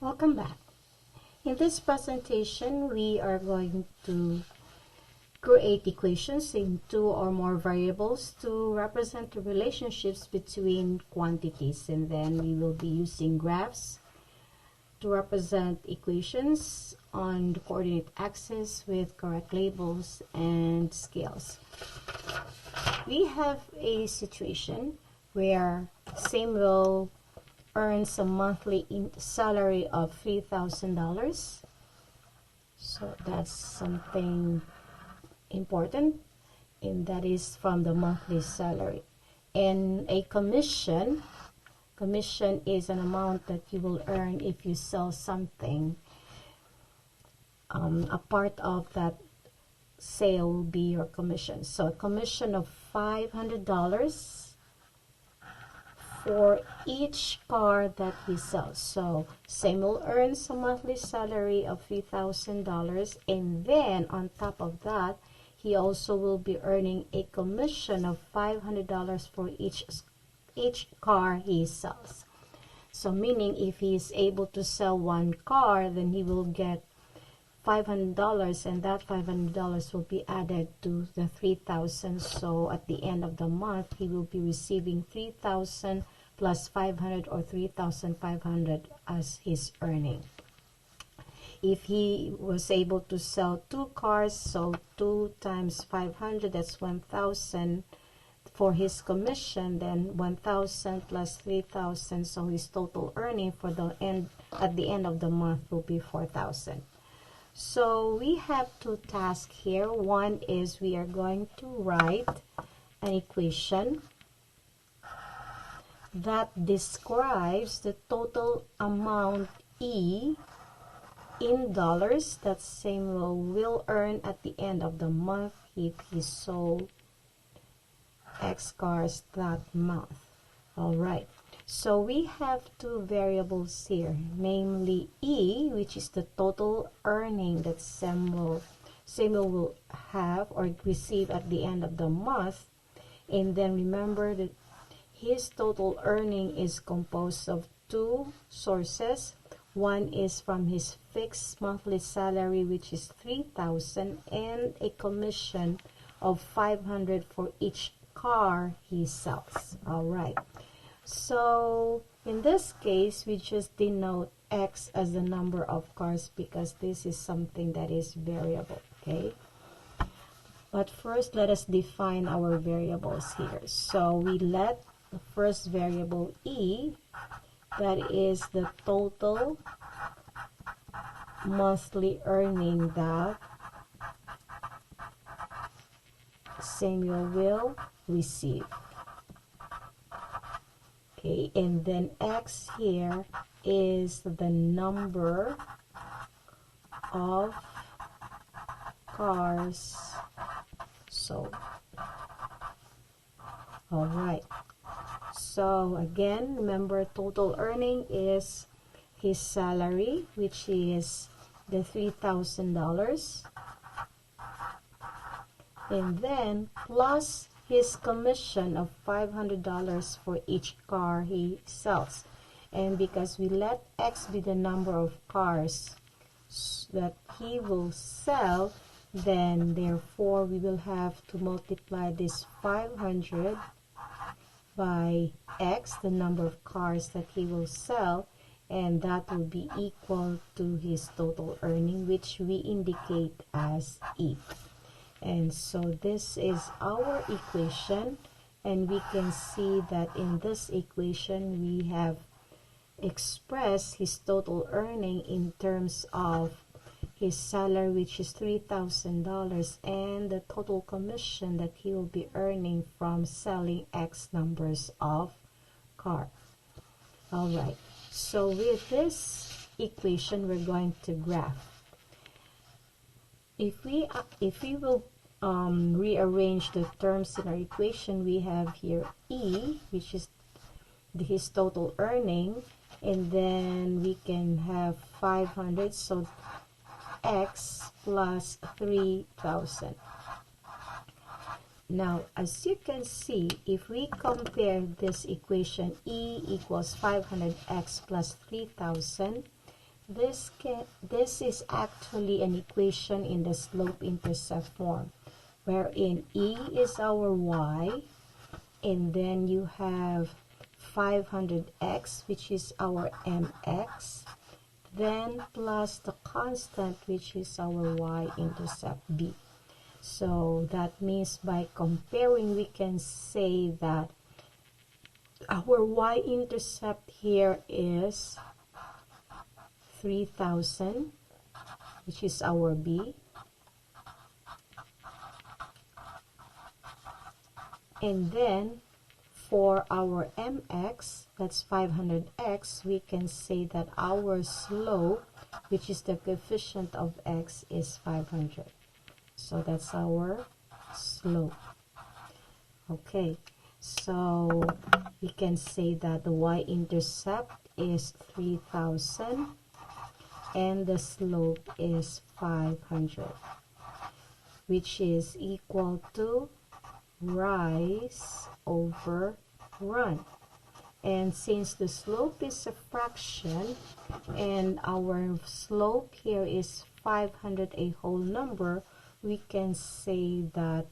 Welcome back. In this presentation, we are going to create equations in two or more variables to represent the relationships between quantities, and then we will be using graphs to represent equations on the coordinate axis with correct labels and scales. We have a situation where Samuel earns a monthly salary of $3,000. So that's something important, and that is from the monthly salary. And a commission is an amount that you will earn if you sell something. A part of that sale will be your commission. So a commission of $500 for each car that he sells. So Samuel earns a monthly salary of $3,000, and then on top of that, he also will be earning a commission of $500 for each car he sells. So meaning if he is able to sell one car, then he will get $500, and that $500 will be added to the $3,000. So at the end of the month, he will be receiving $3,000 plus $500, or $3,500 as his earning. If he was able to sell two cars, so 2 times 500, that's 1,000 for his commission, then 1,000 plus 3,000, so his total earning for at the end of the month will be 4,000. So we have two tasks here. One is we are going to write an equation that describes the total amount E in dollars that Samuel will earn at the end of the month if he sold X cars that month. Alright, so we have two variables here, namely E, which is the total earning that Samuel will have or receive at the end of the month. And then remember that his total earning is composed of two sources. One is from his fixed monthly salary, which is $3,000, and a commission of $500 for each car he sells. Alright, so in this case, we just denote X as the number of cars because this is something that is variable, okay? But first, let us define our variables here. So we let the first variable E, that is the total monthly earning that Samuel will receive. Okay, and then X here is the number of cars sold. Alright, so again, remember total earning is his salary, which is the $3,000, and then plus his commission of $500 for each car he sells. And because we let X be the number of cars that he will sell, then therefore we will have to multiply this 500 by X, the number of cars that he will sell, and that will be equal to his total earning, which we indicate as E. And so this is our equation, and we can see that in this equation we have expressed his total earning in terms of his salary, which is $3,000, and the total commission that he will be earning from selling X numbers of cars. Alright, so with this equation we're going to graph. If we will rearrange the terms in our equation, we have here E, which is his total earning, and then we can have 500, so X plus 3,000. Now, as you can see, if we compare this equation, E equals 500x plus 3,000, this is actually an equation in the slope-intercept form, wherein E is our y, and then you have 500x, which is our mx, then plus the constant, which is our y-intercept b. So that means by comparing, we can say that our y-intercept here is 3000, which is our b, and then for our mx, that's 500x, we can say that our slope, which is the coefficient of x, is 500. So that's our slope. Okay, so we can say that the y-intercept is 3000 and the slope is 500, which is equal to rise over run. And since the slope is a fraction and our slope here is 500, a whole number, we can say that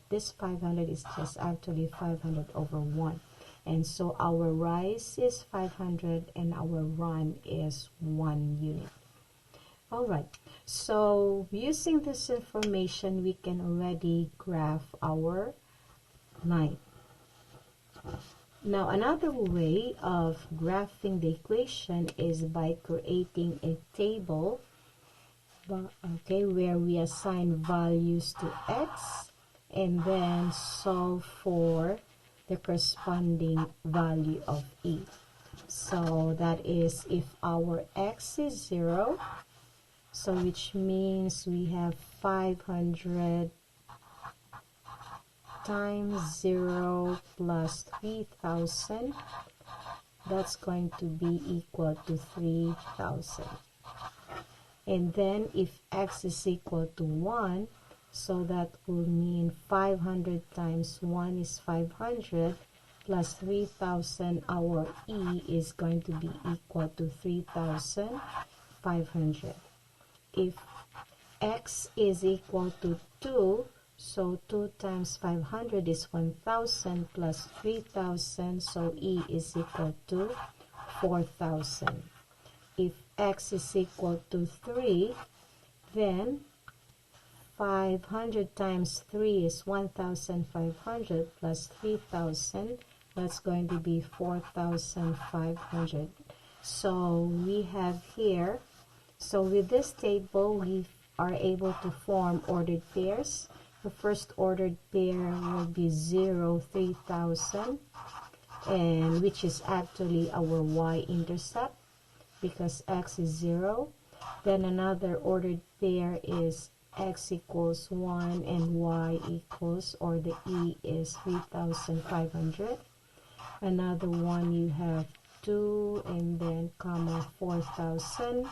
this 500 is just actually 500 over 1. And so our rise is 500 and our run is 1 unit. Alright, so using this information, we can already graph our line. Now, another way of graphing the equation is by creating a table, okay, where we assign values to x and then solve for the corresponding value of E. So that is if our x is 0, so which means we have 500 times 0 plus 3000, that's going to be equal to 3000. And then if x is equal to 1, so that will mean 500 times 1 is 500 plus 3000, our E is going to be equal to 3500. If x is equal to 2, so 2 times 500 is 1000 plus 3000, so E is equal to 4000. If x is equal to 3, then 500 times 3 is 1500 plus 3000, that's going to be 4500. So we have here, so with this table we are able to form ordered pairs. The first ordered pair will be 0, 3000, and which is actually our y-intercept because x is 0. Then another ordered pair is x equals 1 and y equals, or the E is 3500. Another one you have 2 and then comma 4000,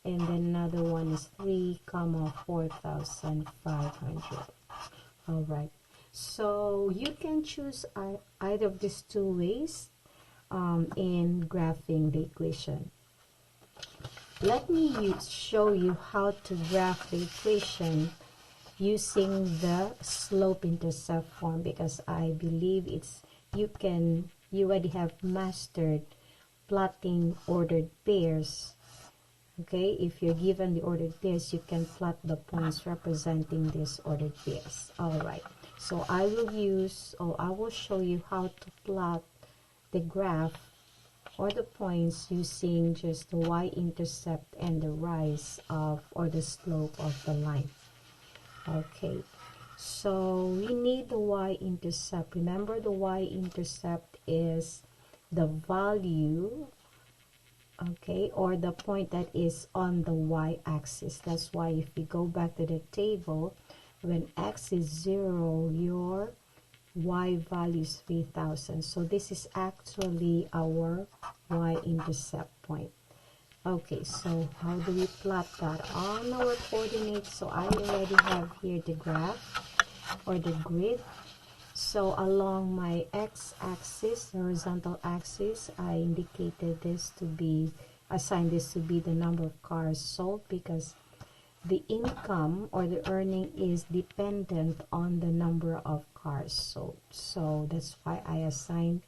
and then another one is 3 comma 4500. All right, so you can choose either of these two ways in graphing the equation. Let me show you how to graph the equation using the slope-intercept form, because I believe you already have mastered plotting ordered pairs. Okay, if you're given the ordered pairs, you can plot the points representing these ordered pairs. All right, so I will show you how to plot the graph or the points using just the y-intercept and the rise of, or the slope of the line. Okay, so we need the y-intercept. Remember, the y-intercept is the value, okay, or the point that is on the y-axis. That's why if we go back to the table, when x is 0, your y value is 3000. So this is actually our y-intercept point. Okay, so how do we plot that on our coordinates? So I already have here the graph or the grid. So along my x-axis, the horizontal axis, I indicated this to be, assigned this to be the number of cars sold, because the income or the earning is dependent on the number of cars sold. So that's why I assigned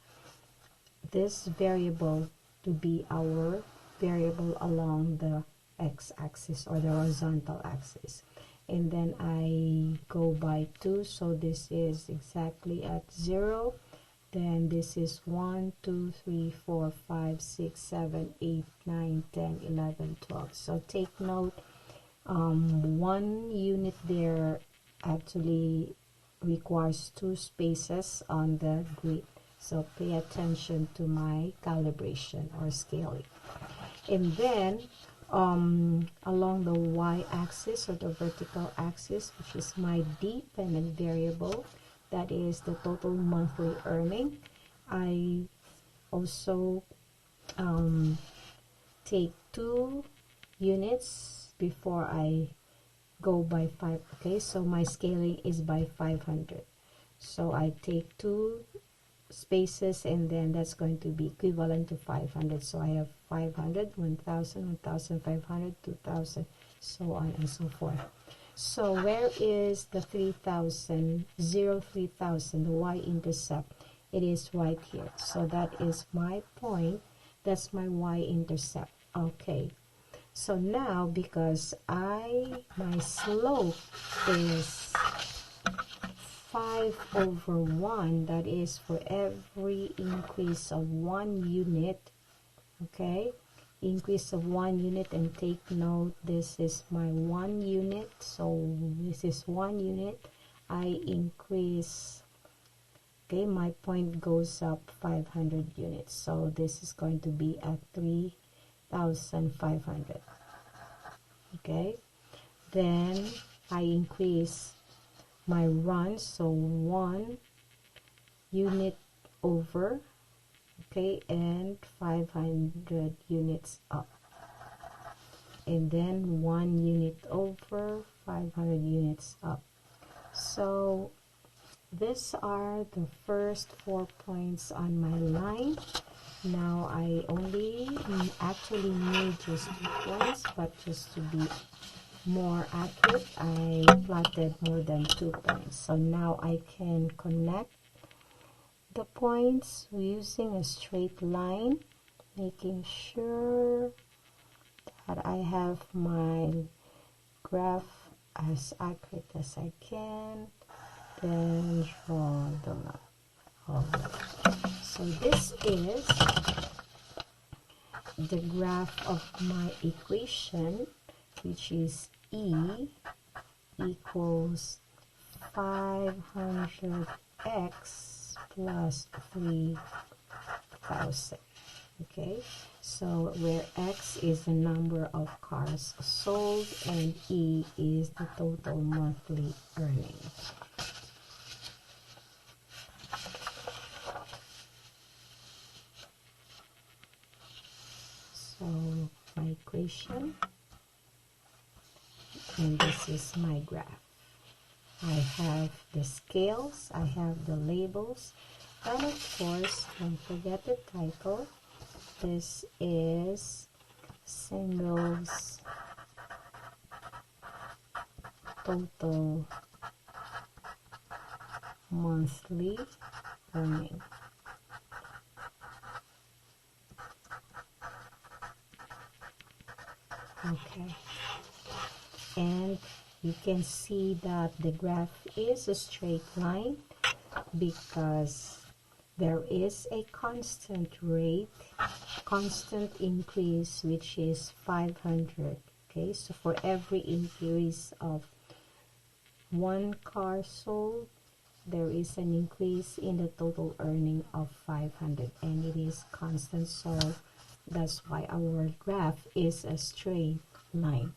this variable to be our variable along the x-axis or the horizontal axis. And then I go by 2, so this is exactly at 0. Then this is 1, 2, 3, 4, 5, 6, 7, 8, 9, 10, 11, 12. So take note, 1 unit there actually requires 2 spaces on the grid. So pay attention to my calibration or scaling. And then along the y-axis or the vertical axis, which is my dependent variable, that is the total monthly earning, I also take 2 units before I go by 5. Okay, so my scaling is by 500. So I take 2 spaces, and then that's going to be equivalent to 500. So I have 500, 1000, 1500, 2000, so on and so forth. So where is the 3000, 3000, the y-intercept? It is right here. So that is my point. That's my y-intercept. Okay. So now, because my slope is 5/1, that is for every increase of 1 unit, okay, increase of 1 unit, and take note, this is my 1 unit, so this is 1 unit, I increase, okay, my point goes up 500 units, so this is going to be at 3500, okay. Then I increase my run, so 1 unit over, okay, and 500 units up, and then 1 unit over, 500 units up. So these are the first 4 points on my line. Now I only actually need just 2 points, but just to be more accurate, I plotted more than 2 points. So now I can connect the points using a straight line, making sure that I have my graph as accurate as I can, then draw the line. So this is the graph of my equation, which is E equals 500x plus 3000. Okay, so where x is the number of cars sold and E is the total monthly earning. So my equation, and this is my graph. I have the scales, I have the labels, and of course, don't forget the title. This is singles total monthly earning. Okay, and you can see that the graph is a straight line because there is a constant rate, constant increase, which is 500. Okay, so for every increase of 1 car sold, there is an increase in the total earning of 500, and it is constant, so that's why our graph is a straight line.